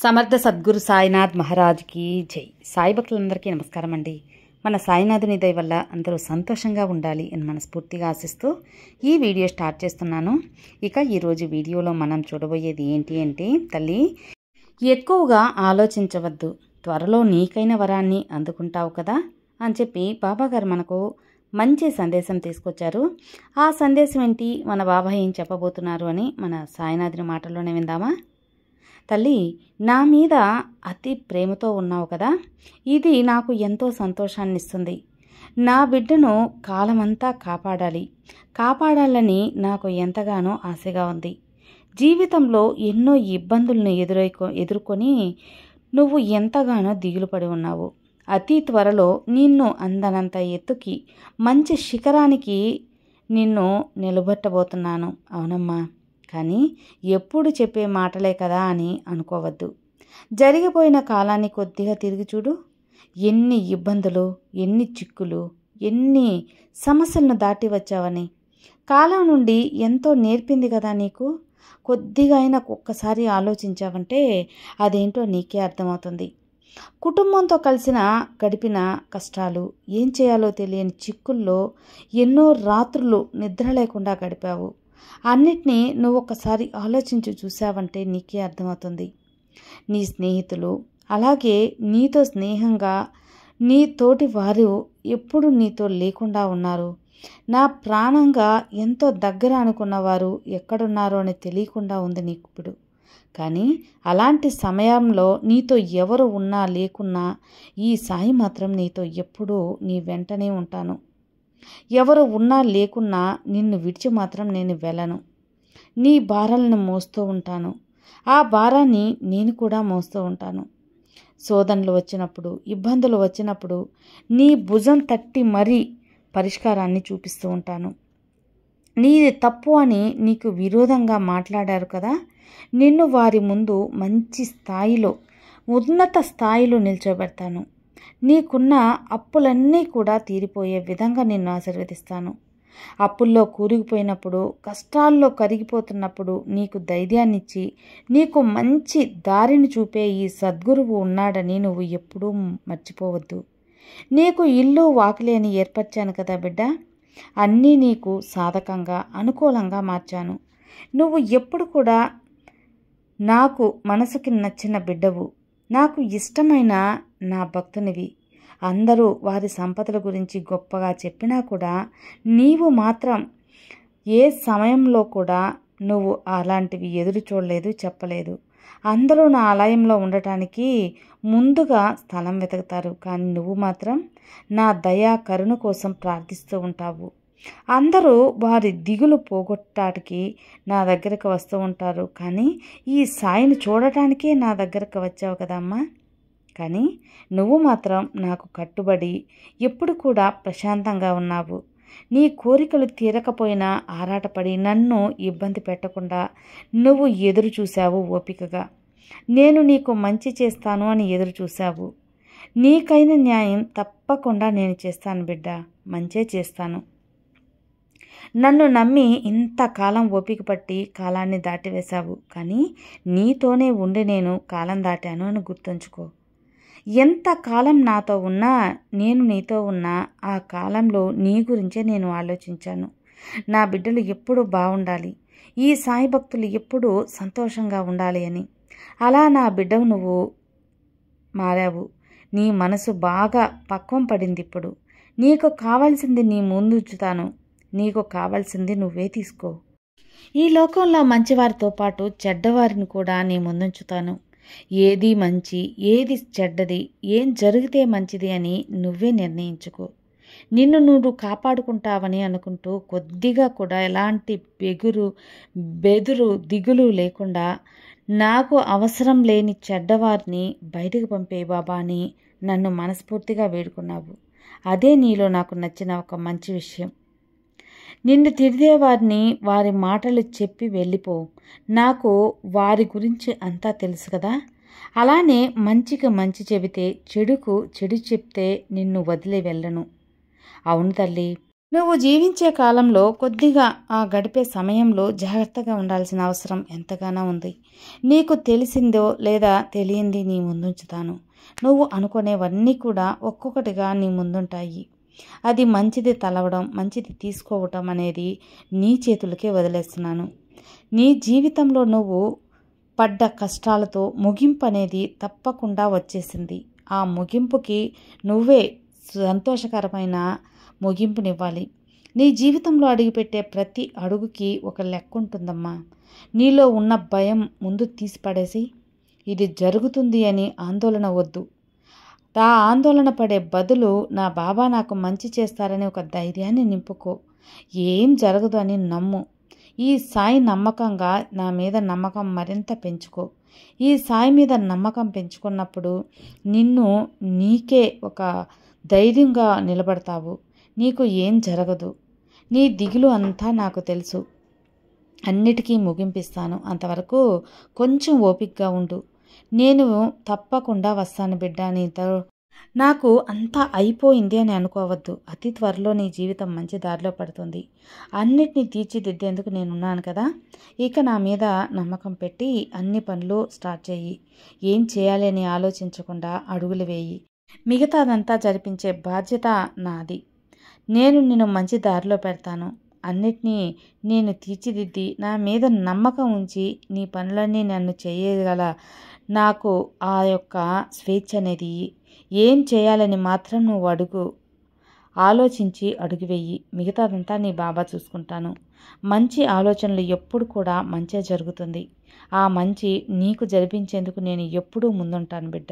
సమర్థ సద్గురు సాయినాథ్ మహారాజ్కి జై. సాయి భక్తులందరికీ నమస్కారం అండి. మన సాయినాథుని దయ వల్ల అందరూ సంతోషంగా ఉండాలి అని మనస్ఫూర్తిగా ఆశిస్తూ ఈ వీడియో స్టార్ట్ చేస్తున్నాను. ఇక ఈరోజు వీడియోలో మనం చూడబోయేది ఏంటి అంటే, తల్లి ఎక్కువగా ఆలోచించవద్దు, త్వరలో నీకైన వరాన్ని అందుకుంటావు కదా అని చెప్పి బాబాగారు మనకు మంచి సందేశం తీసుకొచ్చారు. ఆ సందేశం ఏంటి, మన బాబా ఏం చెప్పబోతున్నారు అని మన సాయినాథుని మాటల్లోనే విందామా. తల్లి, నా మీద అతి ప్రేమతో ఉన్నావు కదా, ఇది నాకు ఎంతో సంతోషాన్ని ఇస్తుంది. నా బిడ్డను కాలమంతా కాపాడాలని నాకు ఎంతగానో ఆశగా ఉంది. జీవితంలో ఎన్నో ఇబ్బందులను ఎదుర్కొని నువ్వు ఎంతగానో దిగులు పడి ఉన్నావు. అతి త్వరలో నిన్ను అందనంత ఎత్తుకి మంచి శిఖరానికి నిన్ను నిలబెట్టబోతున్నాను. అవునమ్మా, కానీ ఎప్పుడు చెప్పే మాటలే కదా అని అనుకోవద్దు. జరిగిపోయిన కాలాన్ని కొద్దిగా తిరిగి చూడు. ఎన్ని ఇబ్బందులు, ఎన్ని చిక్కులు, ఎన్ని సమస్యలను దాటి వచ్చావని. కాలం నుండి ఎంతో నేర్పింది కదా నీకు. కొద్దిగా అయినా ఒక్కసారి ఆలోచించావంటే అదేంటో నీకే అర్థమవుతుంది. కుటుంబంతో గడిపిన కష్టాలు, ఏం చేయాలో తెలియని చిక్కుల్లో ఎన్నో రాత్రులు నిద్ర లేకుండా గడిపావు. అన్నిటినీ నువ్వు ఒక్కసారి ఆలోచించి చూసావంటే నీకే అర్థమవుతుంది. నీ స్నేహితులు, అలాగే నీతో స్నేహంగా నీ తోటి వారు ఎప్పుడు నీతో లేకుండా ఉన్నారు. నా ప్రాణంగా ఎంతో దగ్గర అనుకున్నవారు ఎక్కడున్నారో అని తెలియకుండా ఉంది నీకు ఇప్పుడు. కానీ అలాంటి సమయంలో నీతో ఎవరు ఉన్నా లేకున్నా ఈ సాయి మాత్రం నీతో ఎప్పుడూ నీ వెంటనే ఉంటాను. ఎవరు ఉన్నా లేకున్నా నిన్ను విడిచి మాత్రం నేను వెళ్ళను. నీ భారాలను మోస్తూ ఉంటాను. ఆ భారాన్ని నేను కూడా మోస్తూ ఉంటాను. శోధనలు వచ్చినప్పుడు, ఇబ్బందులు వచ్చినప్పుడు నీ భుజం తట్టి మరీ పరిష్కారాన్ని చూపిస్తూ ఉంటాను. నీది తప్పు అని నీకు విరోధంగా మాట్లాడారు కదా, నిన్ను వారి ముందు మంచి స్థాయిలో, ఉన్నత స్థాయిలో నిల్చోబెడతాను. నీకున్న అప్పులన్నీ కూడా తీరిపోయే విధంగా నిన్ను ఆశీర్వదిస్తాను. అప్పుల్లో కూరుకుపోయినప్పుడు, కష్టాల్లో కరిగిపోతున్నప్పుడు నీకు ధైర్యాన్నిచ్చి నీకు మంచి దారిని చూపే ఈ సద్గురువు ఉన్నాడని నువ్వు ఎప్పుడూ మర్చిపోవద్దు. నీకు ఇల్లు వాకిలి అని ఏర్పరిచాను కదా బిడ్డ, అన్నీ నీకు సాధకంగా అనుకూలంగా మార్చాను. నువ్వు ఎప్పుడు కూడా నాకు మనసుకి నచ్చిన బిడ్డవు, నాకు ఇష్టమైన నా భక్తునివి. అందరూ వారి సంపదల గురించి గొప్పగా చెప్పినా కూడా నీవు మాత్రం ఏ సమయంలో కూడా నువ్వు అలాంటివి ఎదురు చూడలేదు, చెప్పలేదు. అందరూ నా ఆలయంలో ఉండటానికి ముందుగా స్థలం వెతుకుతారు, కానీ నువ్వు మాత్రం నా దయా కరుణ కోసం ప్రార్థిస్తూ ఉంటావు. అందరూ వారి దిగులు పోగొట్టడానికి నా దగ్గరకు వస్తూ ఉంటారు, కానీ ఈ సాయిని చూడటానికే నా దగ్గరకు వచ్చావు కదమ్మా. కానీ నువ్వు మాత్రం నాకు కట్టుబడి ఎప్పుడు కూడా ప్రశాంతంగా ఉన్నావు. నీ కోరికలు తీరకపోయినా ఆరాటపడి నన్ను ఇబ్బంది పెట్టకుండా నువ్వు ఎదురు చూశావు ఓపికగా. నేను నీకు మంచి చేస్తాను అని ఎదురు చూశావు. నీకైన న్యాయం తప్పకుండా నేను చేస్తాను బిడ్డ, మంచే చేస్తాను. నన్ను నమ్మి ఇంతకాలం ఓపిక పట్టి కాలాన్ని దాటివేశావు, కానీ నీతోనే ఉండి నేను కాలం దాటాను అని గుర్తుంచుకో. ఎంతకాలం నాతో ఉన్నా, నేను నీతో ఉన్నా, ఆ కాలంలో నీ గురించే నేను ఆలోచించాను. నా బిడ్డలు ఎప్పుడూ బాగుండాలి, ఈ సాయి భక్తులు ఎప్పుడూ సంతోషంగా ఉండాలి అని. అలా నా బిడ్డవు నువ్వు మారావు. నీ మనసు బాగా పక్వం పడింది ఇప్పుడు. నీకు కావాల్సింది నీ ముందు ఉంచుతాను, నీకు కావాల్సింది నువ్వే తీసుకో. ఈ లోకంలో మంచివారితో పాటు చెడ్డవారిని కూడా నీ ముందుంచుతాను. ఏది మంచి, ఏది చెడ్డది, ఏం జరిగితే మంచిది అని నువ్వే నిర్ణయించుకో. నిన్ను నువ్వు కాపాడుకుంటావని అనుకుంటూ కొద్దిగా కూడా ఎలాంటి బెదురు దిగులు లేకుండా నాకు అవసరం లేని చెడ్డవారిని బయటకు పంపే బాబా అని నన్ను మనస్ఫూర్తిగా వేడుకున్నావు. అదే నీలో నాకు నచ్చిన ఒక మంచి విషయం. నిన్ను తిరిగేవారిని వారి మాటలు చెప్పి వెళ్ళిపో. నాకు వారి గురించి అంతా తెలుసు కదా. అలానే మంచికి మంచి చెబితే, చెడుకు చెడు చెప్తే నిన్ను వదిలి వెళ్ళను. అవును తల్లి, నువ్వు జీవించే కాలంలో కొద్దిగా ఆ గడిపే సమయంలో జాగ్రత్తగా ఉండాల్సిన అవసరం ఎంతగానో ఉంది. నీకు తెలిసిందో లేదా తెలియంది నీ ముందుంచుతాను. నువ్వు అనుకునేవన్నీ కూడా ఒక్కొక్కటిగా నీ ముందుంటాయి. అది మంచిది తలవడం, మంచిది తీసుకోవటం అనేది నీ చేతులకే వదిలేస్తున్నాను. నీ జీవితంలో నువ్వు పడ్డ కష్టాలతో ముగింపు అనేది తప్పకుండా వచ్చేసింది. ఆ ముగింపుకి నువ్వే సంతోషకరమైన ముగింపునివ్వాలి. నీ జీవితంలో అడుగుపెట్టే ప్రతి అడుగుకి ఒక లెక్క ఉంటుందమ్మా. నీలో ఉన్న భయం ముందు తీసిపడేసి ఇది జరుగుతుంది అని ఆందోళన వద్దు. ఆ ఆందోళన పడే బదులు నా బాబా నాకు మంచి చేస్తారని ఒక ధైర్యాన్ని నింపుకో. ఏం జరగదు అని నమ్ము. ఈ సాయి నమ్మకంగా నా మీద నమ్మకం మరింత పెంచుకో. ఈ సాయి మీద నమ్మకం పెంచుకున్నప్పుడు నిన్ను నీకే ఒక ధైర్యంగా నిలబడతావు. నీకు ఏం జరగదు. నీ దిగులు అంతా నాకు తెలుసు. అన్నిటికీ ముగింపిస్తాను. అంతవరకు కొంచెం ఓపికగా ఉండు. నేను తప్పకుండా వస్తాను బిడ్డ. నీతో నాకు అంతా అయిపోయింది అని అనుకోవద్దు. అతి త్వరలో నీ జీవితం మంచి దారిలో పడుతుంది. అన్నిటినీ తీర్చిదిద్దేందుకు నేనున్నాను కదా. ఇక నా మీద నమ్మకం పెట్టి అన్ని పనులు స్టార్ట్ చేయి. ఏం చేయాలి అని ఆలోచించకుండా అడుగులు వేయి. మిగతాదంతా జరిపించే బాధ్యత నాది. నేను నిన్ను మంచి దారిలో పెడతాను. అన్నిటినీ నేను తీర్చిదిద్ది నా మీద నమ్మకం ఉంచి నీ పనులన్నీ నన్ను చేయగల నాకు ఆ యొక్క స్వేచ్ఛ అనేది ఏం చేయాలని మాత్రం నువ్వు ఆలోచించి అడుగు వెయ్యి. మిగతాదంతా నీ బాబా చూసుకుంటాను. మంచి ఆలోచనలు ఎప్పుడు కూడా మంచే జరుగుతుంది. ఆ మంచి నీకు జరిపించేందుకు నేను ఎప్పుడూ ముందుంటాను బిడ్డ.